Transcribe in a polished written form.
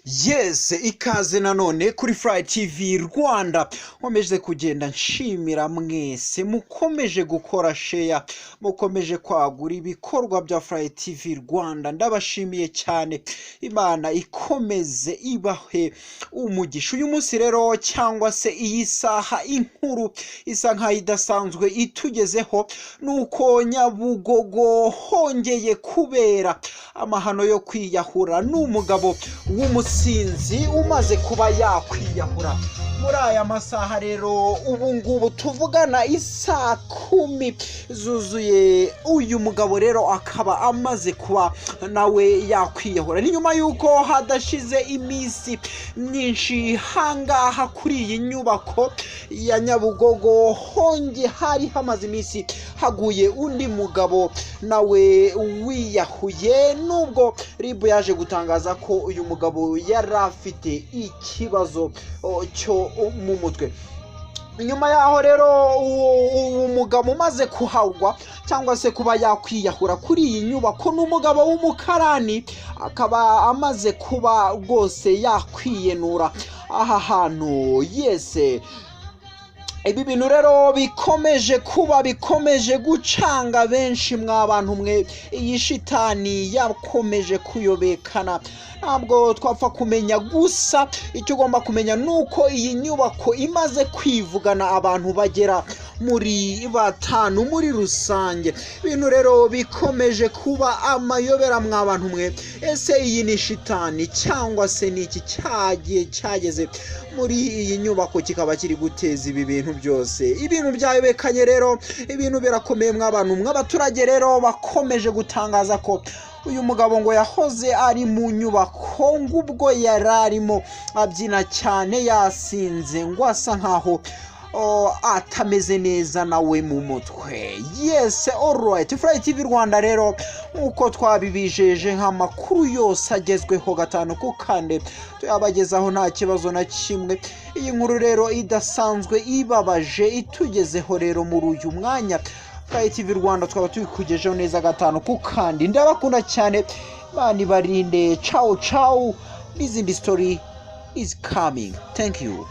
Yes, ikaze nanone kuri Fly TV Rwanda. Nkomeje kugenda nshimira mwese mukomeje gukora share, mukomeje kwagura ibikorwa bya Fly TV Rwanda. Ndabashimiye cyane. Imana ikomeze ibahe umugisha. Uyu munsi rero cyangwa se iyi saha inkuru isa nkaho idasanzwe itugezeho nuko Nyabugogo hongeye kubera amahano yo kwiyahura n'umugabo w'umusinzi umaze kuba yakwiyahura. Muri aya masaha rero ubu ngubu tuvugana isaa 10 zuzuye, uyu mugabo rero akaba amaze kuba nawe yakwiyahura. Ni nyuma yuko hadashize iminsi myinshi hangaha kuri iyi nyubako ya Nyabugogo hari hamaze iminsi haguye undi mugabo nawe wiyahuye, nubwo ribu yaje gutangaza ko uyu mugabo yari afite ikibazo cyo mu mutwe. Nyuma yaho rero umugabo umaze kuhagwa cyangwa se kuba yakwiyahura kuri iyi nyubako n'umugabo w'umukarani, akaba amaze kuba rwose yakwiyenura aha hantu. Yese, ibi bintu rero bikomeje gucanga benshi mw'abantu mwe. Iyi shitani yakomeje kuyobekana, ntabwo twapfa kumenya. Gusa icyo ugomba kumenya nuko iyi nyubako imaze kwivugana abantu bagera muri 5 muri rusange. Ibintu rero bikomeje kuba amayobera mw'abantu mwe. Ese iyi ni shitani cyangwa se niki cyageze muri iyi nyubako kikaba kiri guteza ibi bintu byose? Ibintu byayobekanye rero, ibintu birakomeye mw'abantu mwe. Abaturage rero bakomeje gutangaza ko uyu mugabo ngo yahoze ari mu nyubako ngubwo yararimo abyina cyane yasinze, ngo asa nkaho atameze neza nawe mu mutwe. Yes, alright. Fly TV Rwanda rero uko twabibijeje nk'amakuru yose agezweho gatanu ku kande tuyabagezaho nta kibazo na kimwe. Iyi nkuru rero idasanzwe ibabaje itugezeho rero muri uyu mwanya. Fly TV Rwanda twaba tubikugejeho neza gatanu ku kandi. Ndabakunda cyane, Imana ibarinde. Ciao ciao. N'izindi story is coming. Thank you.